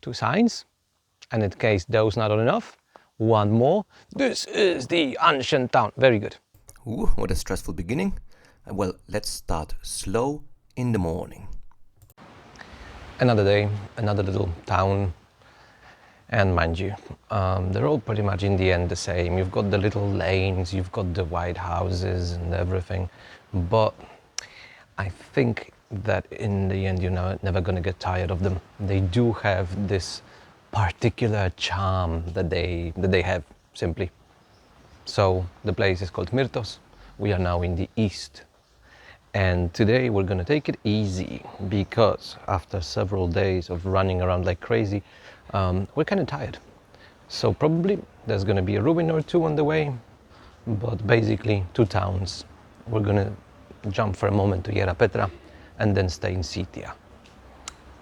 2 signs, and in case those not enough, one more. This is the ancient town. Very good. Ooh, what a stressful beginning. Well, let's start slow in the morning. Another day, another little town, and mind you, they're all pretty much in the end the same. You've got the little lanes, you've got the white houses and everything, but I think that in the end you're never going to get tired of them. They do have this particular charm that they have, simply. So the place is called Myrtos. We are now in the east, and today we're going to take it easy because after several days of running around like crazy, we're kind of tired. So probably there's going to be a ruin or two on the way, but basically 2 towns. We're going to jump for a moment to Yerapetra and then stay in Sitia.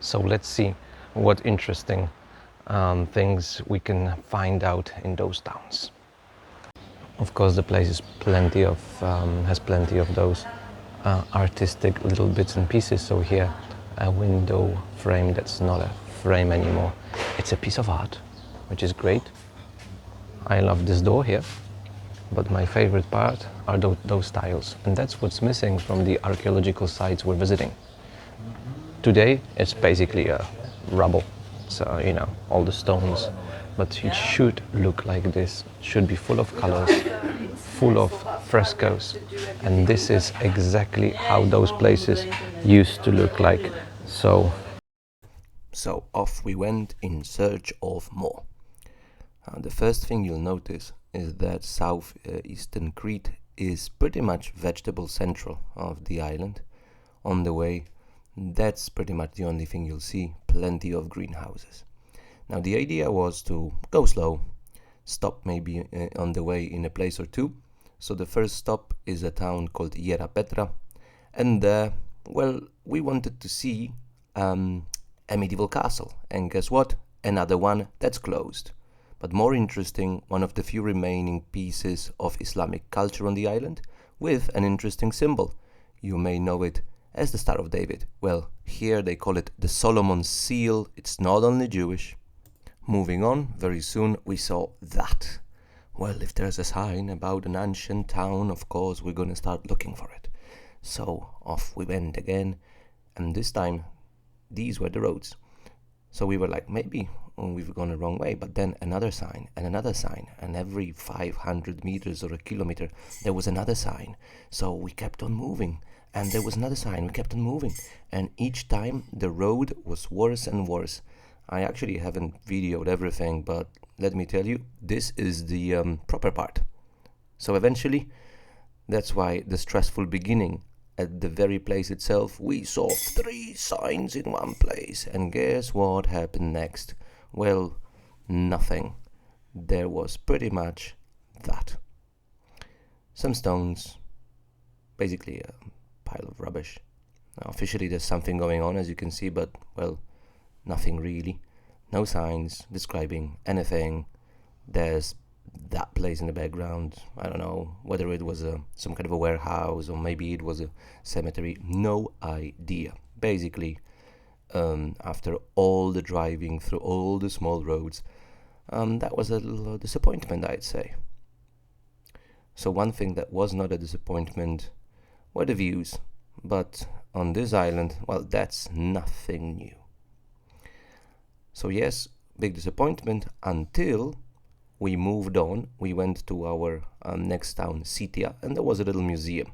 So let's see what interesting things we can find out in those towns. Of course, the place is has plenty of those artistic little bits and pieces. So here, a window frame that's not a frame anymore. It's a piece of art, which is great. I love this door here, but my favorite part are those tiles, and that's what's missing from the archaeological sites we're visiting. Today, it's basically a rubble, so all the stones, but it should look like this. It should be full of colors, full of frescoes, and this is exactly how those places used to look like. So off we went in search of more. The first thing you'll notice is that southeastern Crete is pretty much vegetable central of the island. On the way, that's pretty much the only thing you'll see, plenty of greenhouses. Now the idea was to go slow, stop maybe on the way in a place or two. So the first stop is a town called Yerapetra, and we wanted to see a medieval castle, and guess what? Another one that's closed. But more interesting, one of the few remaining pieces of Islamic culture on the island with an interesting symbol. You may know it as the Star of David. Well, here they call it the Solomon Seal. It's not only Jewish. Moving on, very soon we saw that. Well, if there's a sign about an ancient town, of course we're gonna start looking for it. So off we went again, and this time these were the roads. So we were like, maybe we've gone the wrong way, but then another sign, and every 500 meters or a kilometer there was another sign. So we kept on moving, and there was another sign, we kept on moving, and each time the road was worse and worse. I actually haven't videoed everything, but let me tell you, this is the proper part. So eventually, that's why the stressful beginning. At the very place itself, we saw 3 signs in one place. And guess what happened next? Well, nothing. There was pretty much that. Some stones, basically a pile of rubbish. Now, officially there's something going on, as you can see, but, well, nothing really. No signs describing anything. There's that place in the background. I don't know whether it was some kind of a warehouse or maybe it was a cemetery. No idea. Basically, after all the driving through all the small roads, that was a little disappointment, I'd say. So one thing that was not a disappointment were the views. But on this island, well, that's nothing new. So yes, big disappointment until we moved on. We went to our next town, Sitia, and there was a little museum.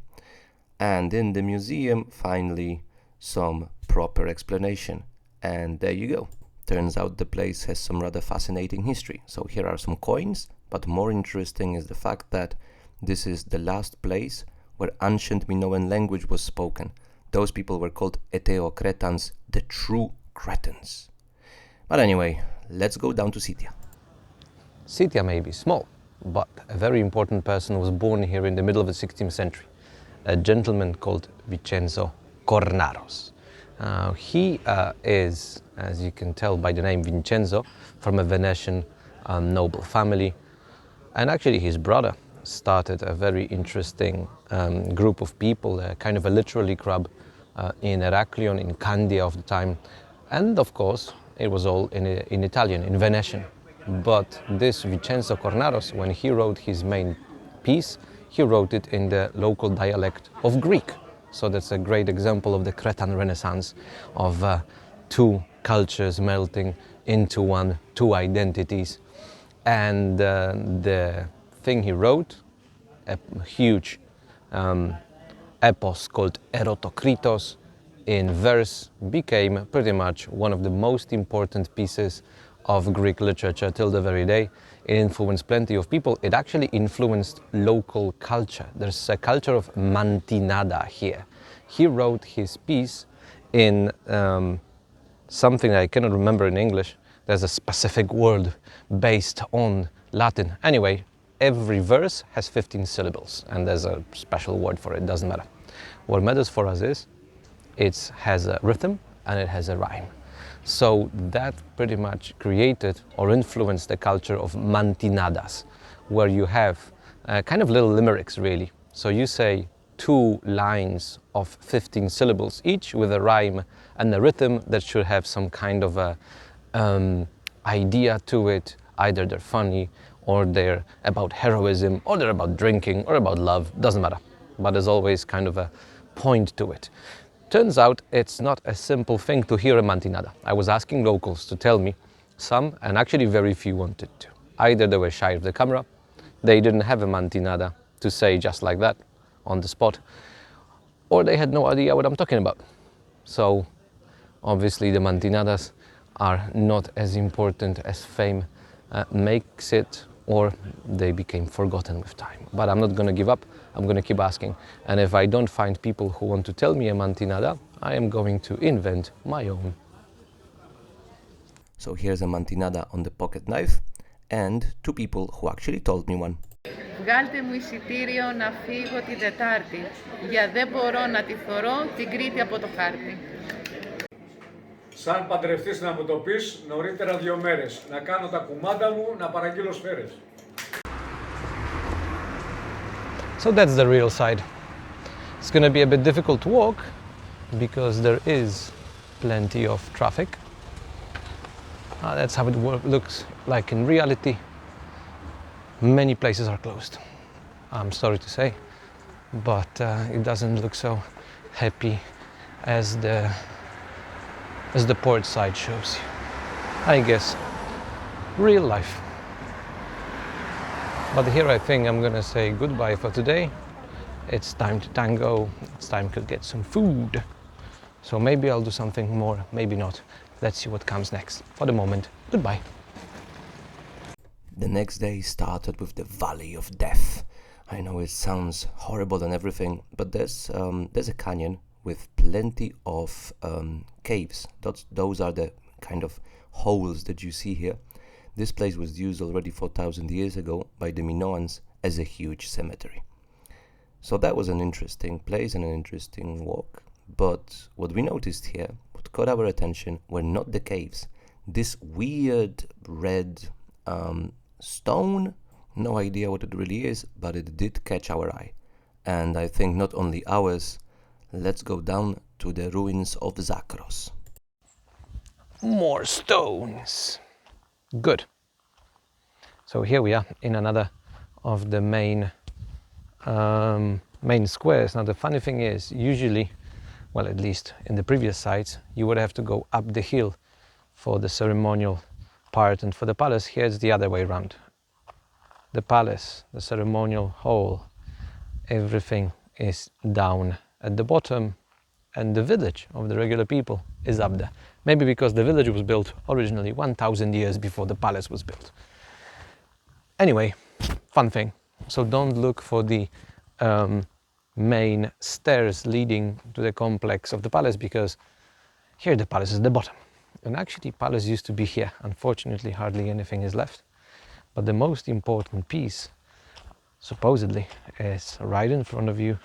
And in the museum, finally, some proper explanation. And there you go. Turns out the place has some rather fascinating history. So here are some coins, but more interesting is the fact that this is the last place where ancient Minoan language was spoken. Those people were called Eteo-Cretans, the true Cretans. But anyway, let's go down to Sitia. Sitia may be small, but a very important person was born here in the middle of the 16th century, a gentleman called Vincenzo Cornaros. He is, as you can tell by the name Vincenzo, from a Venetian noble family, and actually his brother started a very interesting group of people, kind of a literary club in Heraklion, in Candia of the time, and of course it was all in Italian, in Venetian. But this Vincenzo Cornaros, when he wrote his main piece, he wrote it in the local dialect of Greek. So that's a great example of the Cretan Renaissance, of two cultures melting into one, two identities. And the thing he wrote, a huge epos called Erotocritos, in verse, became pretty much one of the most important pieces of Greek literature till the very day. It influenced plenty of people. It actually influenced local culture. There's a culture of mantinada here. He wrote his piece in something I cannot remember in English. There's a specific word based on Latin. Anyway, every verse has 15 syllables, and there's a special word for it, doesn't matter. What matters for us is it has a rhythm and it has a rhyme. So that pretty much created or influenced the culture of mantinadas, where you have kind of little limericks, really. So you say 2 lines of 15 syllables each with a rhyme and a rhythm that should have some kind of a idea to it. Either they're funny, or they're about heroism, or they're about drinking, or about love, doesn't matter. But there's always kind of a point to it. Turns out it's not a simple thing to hear a mantinada. I was asking locals to tell me, some, and actually very few wanted to. Either they were shy of the camera, they didn't have a mantinada to say just like that, on the spot, or they had no idea what I'm talking about. So obviously the mantinadas are not as important as fame makes it, or they became forgotten with time. But I'm not going to give up. I'm going to keep asking. And if I don't find people who want to tell me a mantinada, I am going to invent my own. So here's a mantinada on the pocket knife, and 2 people who actually told me one. Βγάλτε μου εισιτήριο να φύγω την Τετάρτη, για δεν μπορώ να τη θωρώ την Κρήτη από το χάρτη. Σαν παντρευτείς να μου το πεις νωρίτερα 2 μέρες, να κάνω τα κουμάντα μου, να παραγγείλω σφαίρες. So that's the real side. It's going to be a bit difficult to walk because there is plenty of traffic. That's how it looks like in reality. Many places are closed, I'm sorry to say, but it doesn't look so happy as the port side shows you. I guess real life. But here I think I'm gonna say goodbye for today. It's time to tango, it's time to get some food. So maybe I'll do something more, maybe not. Let's see what comes next. For the moment, goodbye. The next day started with the Valley of Death. I know it sounds horrible and everything, but there's a canyon with plenty of caves. Those are the kind of holes that you see here. This place was used already 4,000 years ago by the Minoans as a huge cemetery. So that was an interesting place and an interesting walk. But what we noticed here, what caught our attention, were not the caves. This weird red stone, no idea what it really is, but it did catch our eye. And I think not only ours. Let's go down to the ruins of Zakros. More stones. Good. So here we are in another of the main squares. Now the funny thing is, usually, well, at least in the previous sites, you would have to go up the hill for the ceremonial part, and for the palace here it's the other way around. The palace, the ceremonial hall, everything is down at the bottom, and the village of the regular people is up there. Maybe because the village was built originally 1,000 years before the palace was built. Anyway, fun thing. So don't look for the main stairs leading to the complex of the palace, because here the palace is at the bottom. And actually the palace used to be here. Unfortunately, hardly anything is left. But the most important piece, supposedly, is right in front of you,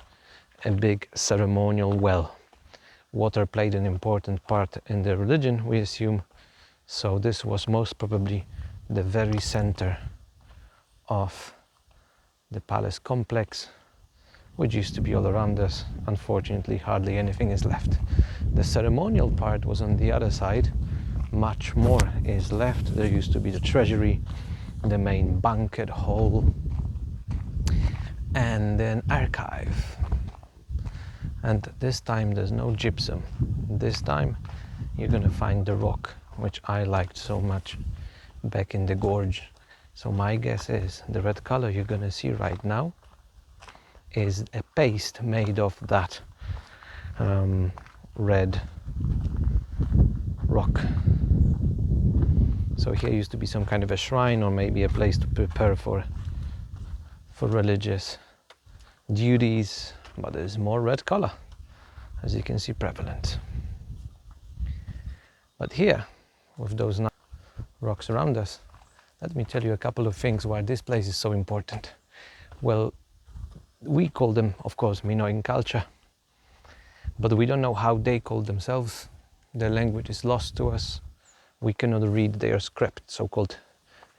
a big ceremonial well. Water played an important part in the religion, we assume. So this was most probably the very center of the palace complex, which used to be all around us. Unfortunately, hardly anything is left. The ceremonial part was on the other side, much more is left. There used to be the treasury, the main banquet hall, and an archive. And this time there's no gypsum. This time you're gonna find the rock, which I liked so much back in the gorge. So my guess is the red color you're gonna see right now is a paste made of that red rock. So here used to be some kind of a shrine, or maybe a place to prepare for religious duties, but there's more red color, as you can see, prevalent. But here, with those rocks around us, let me tell you a couple of things why this place is so important. Well, we call them, of course, Minoan culture, but we don't know how they call themselves. Their language is lost to us. We cannot read their script, so-called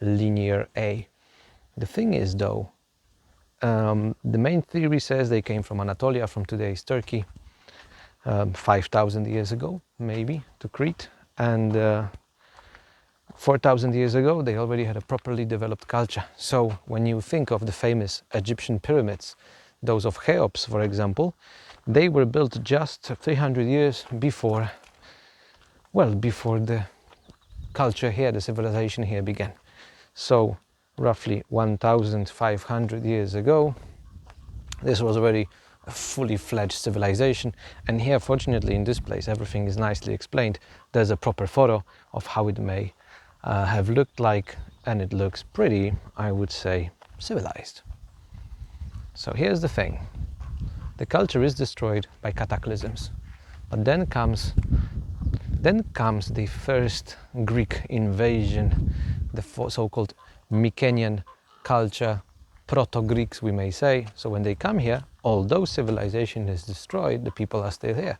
linear A. The thing is, though, the main theory says they came from Anatolia, from today's Turkey, 5,000 years ago, maybe, to Crete. And 4,000 years ago, they already had a properly developed culture. So when you think of the famous Egyptian pyramids, those of Cheops, for example, they were built just 300 years before, well, before the culture here, the civilization here began. So roughly 1,500 years ago, this was already a fully fledged civilization. And here, fortunately, in this place, everything is nicely explained. There's a proper photo of how it may have looked like, and it looks pretty, I would say, civilized. So here's the thing. The culture is destroyed by cataclysms, but then comes the first Greek invasion, the so-called Mycenaean culture, proto-Greeks, we may say. So when they come here, although civilization is destroyed, the people are still here.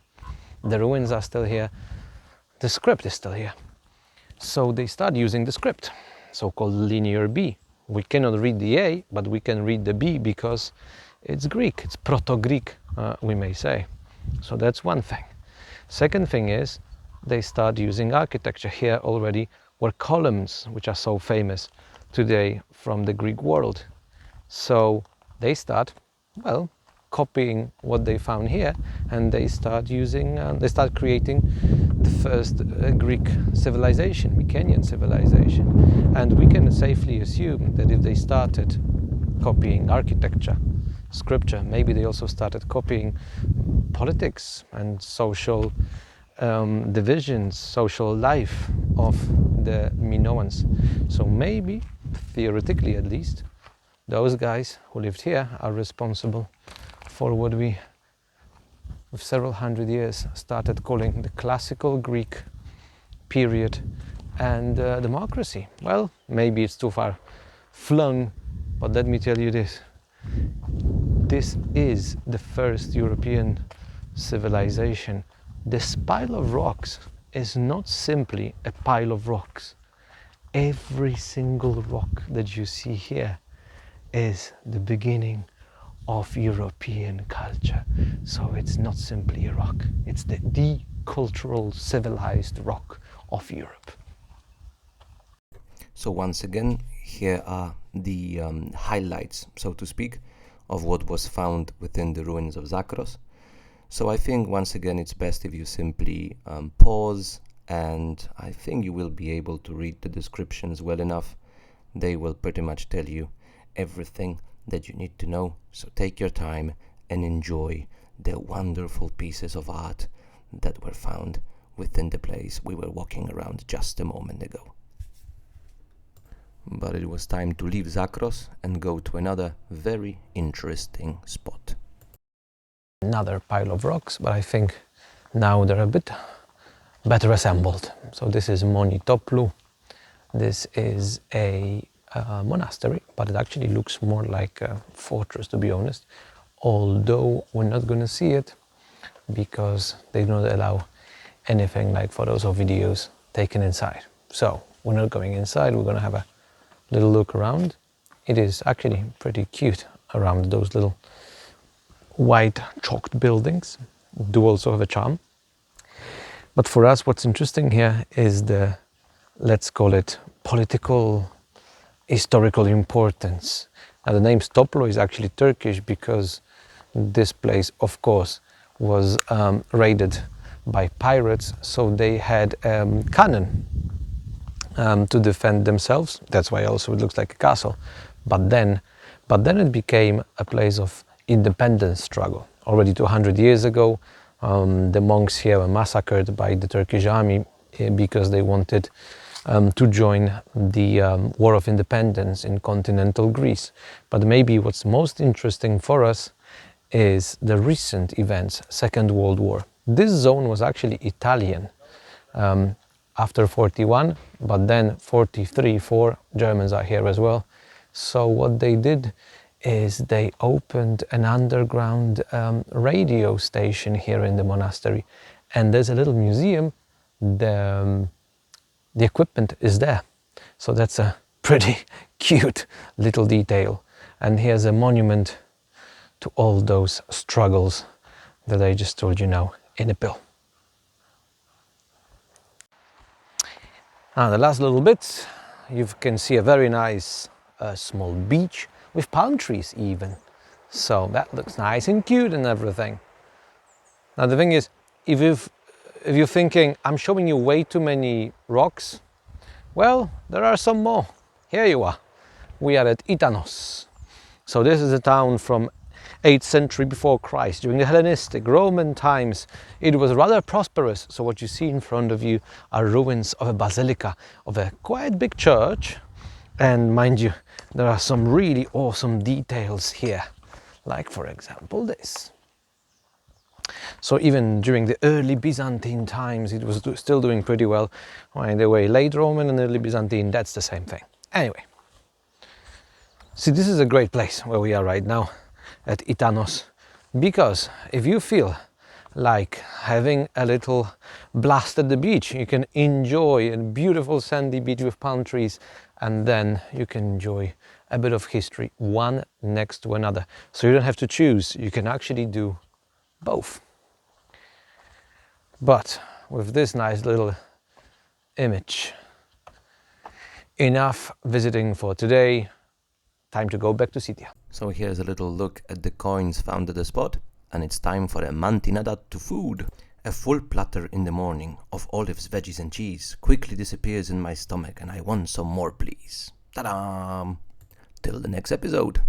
The ruins are still here. The script is still here. So they start using the script, so-called linear B. We cannot read the A, but we can read the B because it's Greek. It's proto-Greek, we may say. So that's one thing. Second thing is, they start using architecture. Here already were columns, which are so famous today from the Greek world. So they start, well, copying what they found here, and they start creating the first Greek civilization, Mycenaean civilization. And we can safely assume that if they started copying architecture, scripture, maybe they also started copying politics and social divisions, social life of the Minoans. So maybe, theoretically at least, those guys who lived here are responsible for what we, with several hundred years, started calling the classical Greek period and democracy. Well, maybe it's too far flung, but let me tell you this. This is the first European civilization. This pile of rocks is not simply a pile of rocks. Every single rock that you see here is the beginning of European culture. So it's not simply a rock. It's the cultural, civilized rock of Europe. So once again, here are the highlights, so to speak, of what was found within the ruins of Zakros. So I think once again it's best if you simply pause, and I think you will be able to read the descriptions well enough. They will pretty much tell you everything that you need to know. So take your time and enjoy the wonderful pieces of art that were found within the place we were walking around just a moment ago. But it was time to leave Zakros and go to another very interesting spot. Another pile of rocks, but I think now they're a bit better assembled. So this is Monitoplu. This is a monastery, but it actually looks more like a fortress, to be honest, although we're not going to see it because they do not allow anything like photos or videos taken inside. So we're not going inside. We're going to have a little look around. It is actually pretty cute around those little white chalked buildings. Do also have a charm. But for us, what's interesting here is the let's call it, political, historical importance. Now the name Stoplo is actually Turkish because this place, of course, was raided by pirates, so they had cannon to defend themselves. That's why also it looks like a castle. But then it became a place of independence struggle. Already 200 years ago, the monks here were massacred by the Turkish army because they wanted to join the War of Independence in continental Greece. But maybe what's most interesting for us is the recent events, Second World War. This zone was actually Italian after 41, but then 43, 4 Germans are here as well. So what they did is they opened an underground radio station here in the monastery, and there's a little museum. The equipment is there, so that's a pretty cute little detail. And here's a monument to all those struggles that I just told you now in a pill. Now the last little bit, you can see a very nice small beach with palm trees even. So that looks nice and cute and everything. Now the thing is, if you're thinking I'm showing you way too many rocks, well, there are some more. Here you are. We are at Itanos. So this is a town from 8th century before Christ. During the Hellenistic, Roman times, it was rather prosperous. So what you see in front of you are ruins of a basilica, of a quite big church. And mind you, there are some really awesome details here. Like for example this. So even during the early Byzantine times, it was still doing pretty well. By the way, late Roman and early Byzantine, that's the same thing. Anyway, see, this is a great place where we are right now at Itanos, because if you feel like having a little blast at the beach, you can enjoy a beautiful sandy beach with palm trees, and then you can enjoy a bit of history, one next to another. So you don't have to choose, you can actually do both. But with this nice little image, enough visiting for today. Time to go back to Sitia. So here's a little look at the coins found at the spot, and it's time for a mantinada to food. A full platter in the morning of olives, veggies and cheese quickly disappears in my stomach, and I want some more, please. Ta-da! Till the next episode.